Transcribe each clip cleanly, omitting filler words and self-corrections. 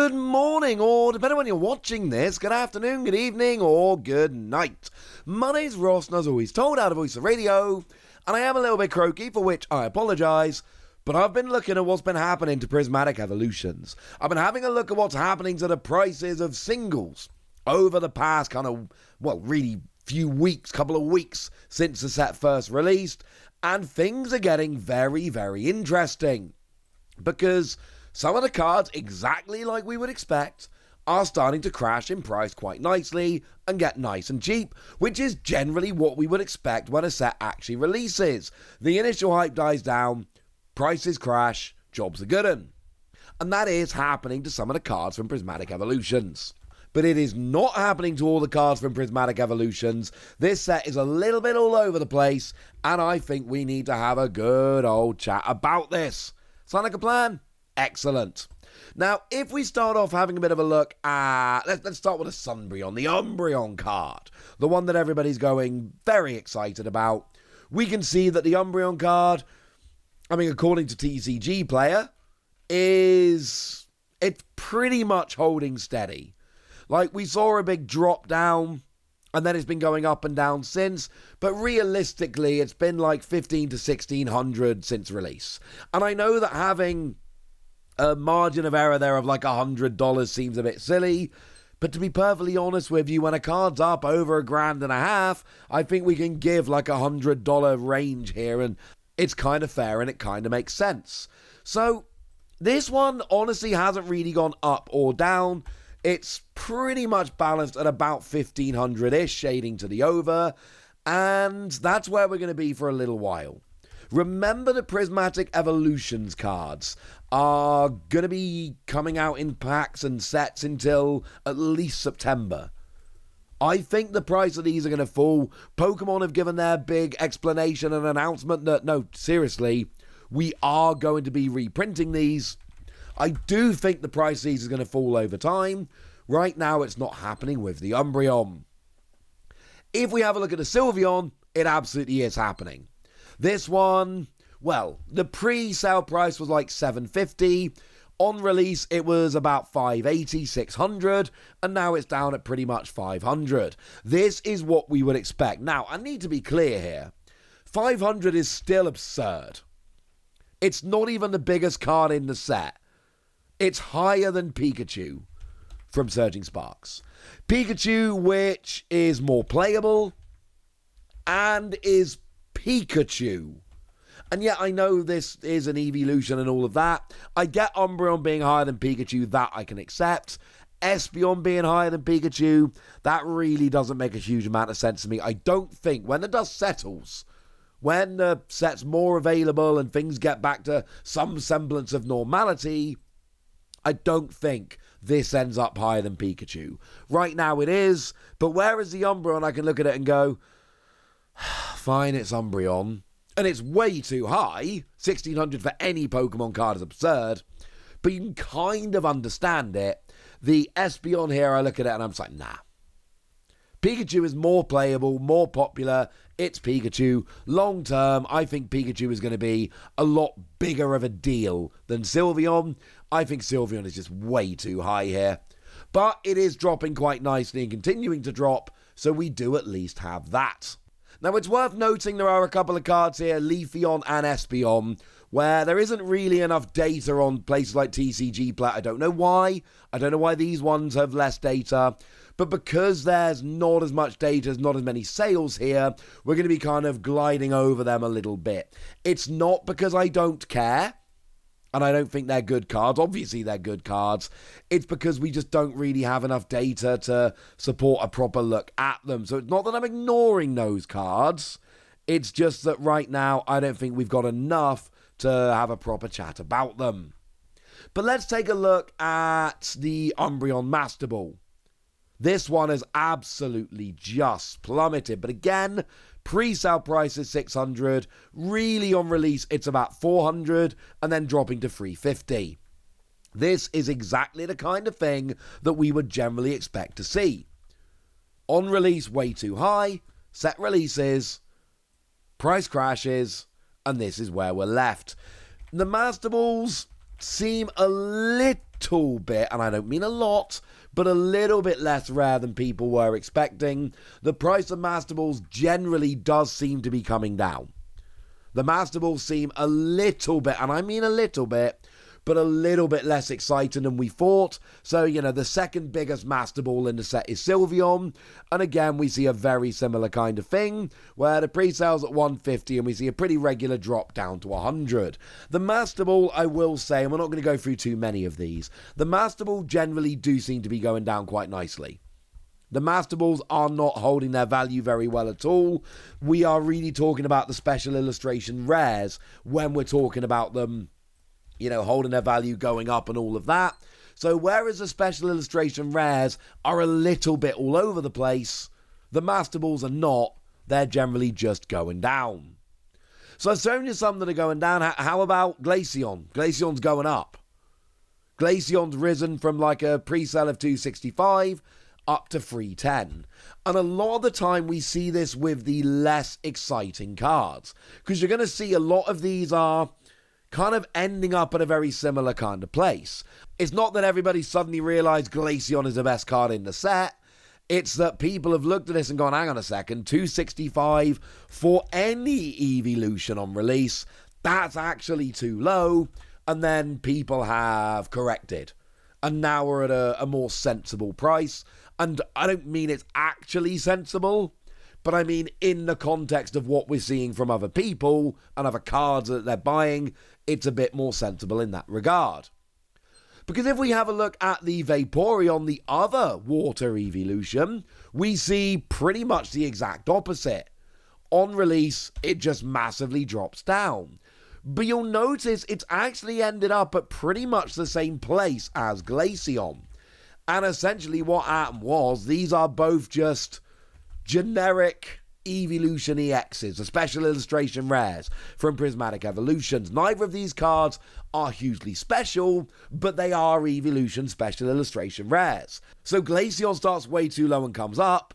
Good morning, or depending on when you're watching this, good afternoon, good evening, or good night. My name's Ross, and as always, told out of Voice of Radio, and I am a little bit croaky, for which I apologise, but I've been looking at what's been happening to Prismatic Evolutions. I've been having a look at what's happening to the prices of singles over the past really few weeks, couple of weeks since the set first released, and things are getting very, very interesting. Because some of the cards, exactly like we would expect, are starting to crash in price quite nicely and get nice and cheap, which is generally what we would expect when a set actually releases. The initial hype dies down, prices crash, jobs are good'un. And that is happening to some of the cards from Prismatic Evolutions. But it is not happening to all the cards from Prismatic Evolutions. This set is a little bit all over the place, and I think we need to have a good old chat about this. Sound like a plan? Excellent. Now, if we start off having a bit of a look at... Let's start with a Sunbreon, the Umbreon card. The one that everybody's going very excited about. We can see that the Umbreon card, according to TCG Player, it's pretty much holding steady. Like, we saw a big drop down, and then it's been going up and down since, but realistically, it's been like 15 to 1600 since release. And I know that having a margin of error there of like $100 seems a bit silly, but to be perfectly honest with you, when a card's up over $1,500, I think we can give like $100 range here, and it's kind of fair and it kind of makes sense. So this one honestly hasn't really gone up or down. It's pretty much balanced at about 1500-ish, shading to the over, and that's where we're going to be for a little while. Remember, the Prismatic Evolutions cards are going to be coming out in packs and sets until at least September. I think the price of these are going to fall. Pokemon have given their big explanation and announcement that, no, seriously, we are going to be reprinting these. I do think the price of these is going to fall over time. Right now, it's not happening with the Umbreon. If we have a look at the Sylveon, it absolutely is happening. This one, well, the pre-sale price was like $750. On release, it was about $580, $600, and now it's down at pretty much $500. This is what we would expect. Now, I need to be clear here. $500 is still absurd. It's not even the biggest card in the set. It's higher than Pikachu from Surging Sparks. Pikachu, which is more playable and is Pikachu. And yet I know this is an Eeveelution and all of that. I get Umbreon being higher than Pikachu, that I can accept. Espeon being higher than Pikachu, that really doesn't make a huge amount of sense to me. I don't think, when the dust settles, when the set's more available and things get back to some semblance of normality, I don't think this ends up higher than Pikachu. Right now it is, but whereas the Umbreon, I can look at it and go, fine, it's Umbreon. And it's way too high. 1600 for any Pokemon card is absurd. But you can kind of understand it. The Espeon here, I look at it and I'm just like, nah. Pikachu is more playable, more popular. It's Pikachu. Long term, I think Pikachu is going to be a lot bigger of a deal than Sylveon. I think Sylveon is just way too high here. But it is dropping quite nicely and continuing to drop, so we do at least have that. Now, it's worth noting there are a couple of cards here, Glaceon and Espeon, where there isn't really enough data on places like TCG Play. I don't know why. I don't know why these ones have less data. But because there's not as much data, not as many sales here, we're going to be kind of gliding over them a little bit. It's not because I don't care, and I don't think they're good cards. Obviously, they're good cards. It's because we just don't really have enough data to support a proper look at them. So it's not that I'm ignoring those cards. It's just that right now, I don't think we've got enough to have a proper chat about them. But let's take a look at the Umbreon Master Ball. This one has absolutely just plummeted. But again, pre-sale price is $600. Really on release, it's about $400 and then dropping to $350. This is exactly the kind of thing that we would generally expect to see. On release, way too high. Set releases, price crashes, and this is where we're left. The Master Balls, seem a little bit, and I don't mean a lot, but a little bit less rare than people were expecting. The price of Master Balls generally does seem to be coming down. The Master Balls seem a little bit, and I mean a little bit, but a little bit less exciting than we thought. So, the second biggest Master Ball in the set is Sylveon. And again, we see a very similar kind of thing, where the pre-sale's at 150 and we see a pretty regular drop down to 100. The Master Ball, I will say, and we're not going to go through too many of these, the Master Ball generally do seem to be going down quite nicely. The Master Balls are not holding their value very well at all. We are really talking about the special illustration rares when we're talking about them, holding their value, going up and all of that. So whereas the special illustration rares are a little bit all over the place, the Master Balls are not. They're generally just going down. So I've shown you some that are going down. How about Glaceon? Glaceon's going up. Glaceon's risen from like a pre-sale of 265 up to 310. And a lot of the time we see this with the less exciting cards, because you're going to see a lot of these are kind of ending up at a very similar kind of place. It's not that everybody suddenly realized Glaceon is the best card in the set. It's that people have looked at this and gone, hang on a second, 265 for any Eeveelution on release, that's actually too low. And then people have corrected. And now we're at a more sensible price. And I don't mean it's actually sensible, but I mean in the context of what we're seeing from other people and other cards that they're buying, it's a bit more sensible in that regard. Because if we have a look at the Vaporeon, the other water Eeveelution, we see pretty much the exact opposite. On release, it just massively drops down. But you'll notice it's actually ended up at pretty much the same place as Glaceon. And essentially what happened was, these are both just generic Eeveelution EXs, the special illustration rares from Prismatic Evolutions. Neither of these cards are hugely special, but they are Eeveelution special illustration rares. So Glaceon starts way too low and comes up,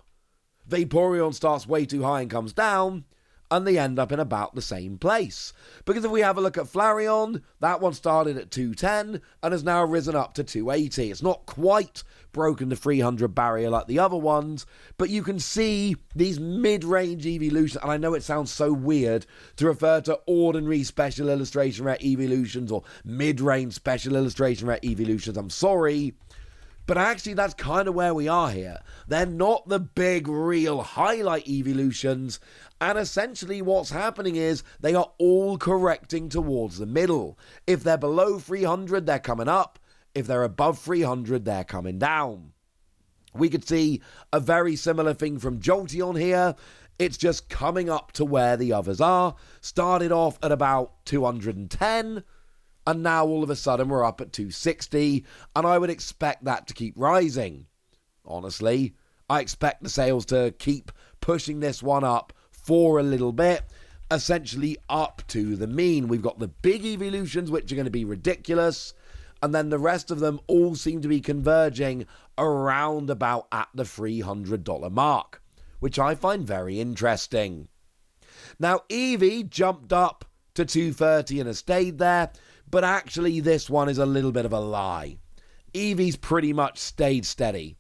Vaporeon starts way too high and comes down, and they end up in about the same place. Because if we have a look at Flareon, that one started at 210 and has now risen up to 280. It's not quite broken the 300 barrier like the other ones, but you can see these mid-range Eeveelutions, and I know it sounds so weird to refer to ordinary special illustration rare Eeveelutions or mid-range special illustration rare Eeveelutions, I'm sorry. But actually, that's kind of where we are here. They're not the big, real highlight Eeveelutions. And essentially what's happening is they are all correcting towards the middle. If they're below 300, they're coming up. If they're above 300, they're coming down. We could see a very similar thing from Jolteon here. It's just coming up to where the others are. Started off at about 210. And now all of a sudden we're up at 260, and I would expect that to keep rising. Honestly, I expect the sales to keep pushing this one up for a little bit, essentially up to the mean. We've got the big Eeveelutions, which are going to be ridiculous, and then the rest of them all seem to be converging around about at the $300 mark, which I find very interesting. Now, Eevee jumped up to 230 and has stayed there, but actually this one is a little bit of a lie. Eevee's pretty much stayed steady.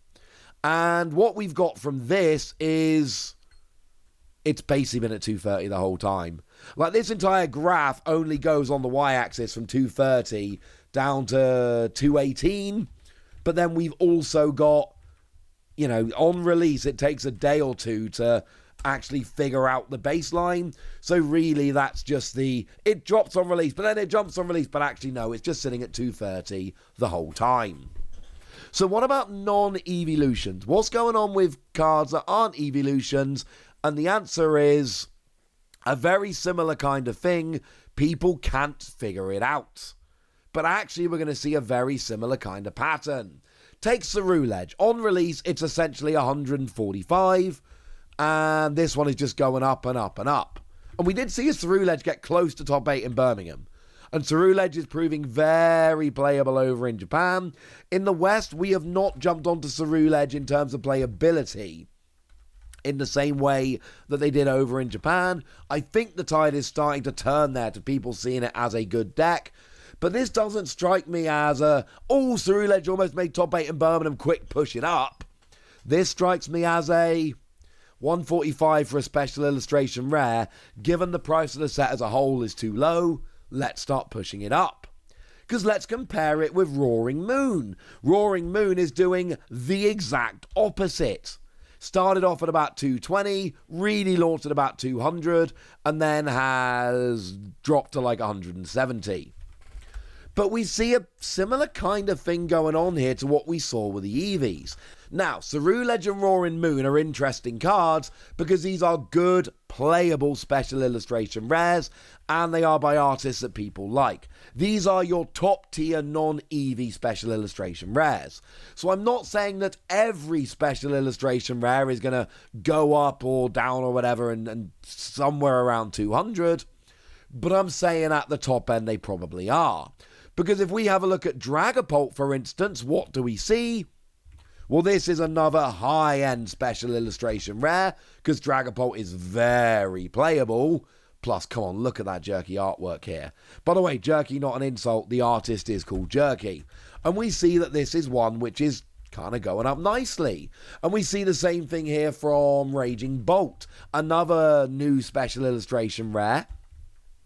And what we've got from this is it's basically been at 230 the whole time. Like, this entire graph only goes on the y-axis from 230 down to 218. But then we've also got, on release, it takes a day or two to actually figure out the baseline. So really that's just it drops on release, but then it jumps on release, but actually no, it's just sitting at 230 the whole time. So what about non-Eeveelutions? What's going on with cards that aren't Eeveelutions? And the answer is a very similar kind of thing. People can't figure it out. But actually we're going to see a very similar kind of pattern. Take Ceruledge. On release, it's essentially 145. And this one is just going up and up and up. And we did see a Ceruledge get close to top 8 in Birmingham. And Ceruledge is proving very playable over in Japan. In the West, we have not jumped onto Ceruledge in terms of playability in the same way that they did over in Japan. I think the tide is starting to turn there to people seeing it as a good deck. But this doesn't strike me as Ceruledge almost made top 8 in Birmingham, quick, push it up. This strikes me as a 145 for a special illustration rare. Given the price of the set as a whole is too low, let's start pushing it up. Because let's compare it with Roaring Moon. Roaring Moon is doing the exact opposite. Started off at about 220, really launched at about 200, and then has dropped to like 170. But we see a similar kind of thing going on here to what we saw with the Eevees. Now, Ceruledge and Roaring Moon are interesting cards because these are good, playable special illustration rares, and they are by artists that people like. These are your top tier non-Eevee special illustration rares. So I'm not saying that every special illustration rare is going to go up or down or whatever and somewhere around 200, but I'm saying at the top end they probably are. Because if we have a look at Dragapult, for instance, what do we see? Well, this is another high-end special illustration rare, because Dragapult is very playable. Plus, come on, look at that jerky artwork here. By the way, jerky not an insult, the artist is called Jerky. And we see that this is one which is kind of going up nicely. And we see the same thing here from Raging Bolt, another new special illustration rare,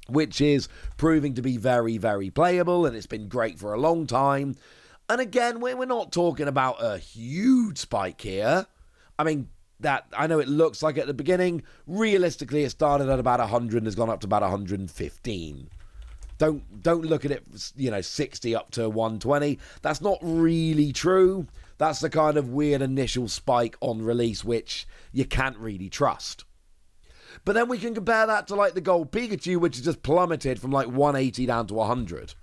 which is proving to be very, very playable, and it's been great for a long time. And again, we're not talking about a huge spike here. I mean, that I know it looks like at the beginning. Realistically, it started at about 100 and has gone up to about 115. Don't look at it, 60 up to 120. That's not really true. That's the kind of weird initial spike on release, which you can't really trust. But then we can compare that to like the Gold Pikachu, which has just plummeted from like 180 down to 100.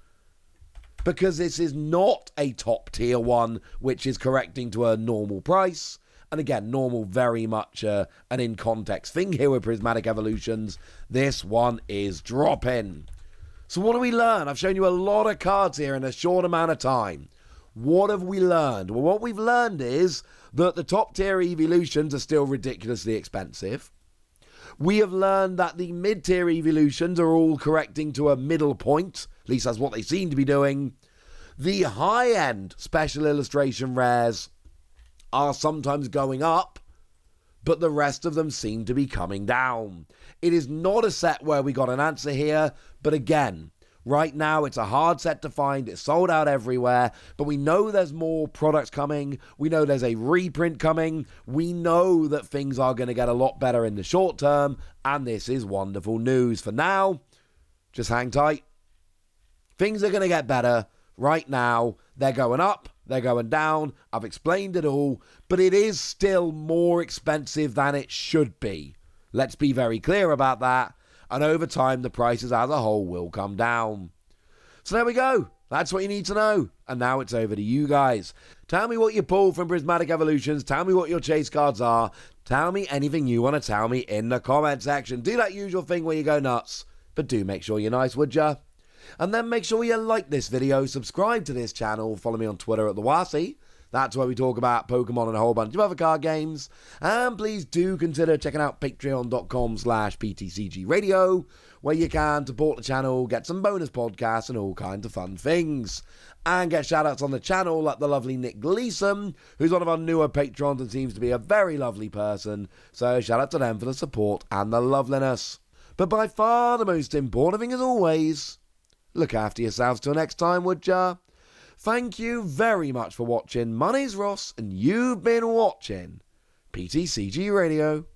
Because this is not a top tier one, which is correcting to a normal price. And again, normal very much an in context thing here with Prismatic Evolutions. This one is dropping. So what do we learn? I've shown you a lot of cards here in a short amount of time. What have we learned? Well, what we've learned is that the top tier Eeveelutions are still ridiculously expensive. We have learned that the mid-tier Eeveelutions are all correcting to a middle point. At least that's what they seem to be doing. The high-end special illustration rares are sometimes going up, but the rest of them seem to be coming down. It is not a set where we got an answer here, but again, right now it's a hard set to find. It's sold out everywhere, but we know there's more products coming. We know there's a reprint coming. We know that things are going to get a lot better in the short term, and this is wonderful news. For now, just hang tight. Things are going to get better. Right now, they're going up, they're going down. I've explained it all, but it is still more expensive than it should be. Let's be very clear about that. And over time, the prices as a whole will come down. So there we go. That's what you need to know. And now it's over to you guys. Tell me what you pulled from Prismatic Evolutions. Tell me what your chase cards are. Tell me anything you want to tell me in the comment section. Do that usual thing where you go nuts. But do make sure you're nice, would ya? And then make sure you like this video, subscribe to this channel, follow me on Twitter at TheWasi. That's where we talk about Pokemon and a whole bunch of other card games. And please do consider checking out patreon.com/PTCGradio, where you can support the channel, get some bonus podcasts and all kinds of fun things. And get shoutouts on the channel like the lovely Nick Gleason, who's one of our newer patrons and seems to be a very lovely person. So shout out to them for the support and the loveliness. But by far the most important thing as always, look after yourselves till next time, would ya? Thank you very much for watching. My name's Ross, and you've been watching PTCG Radio.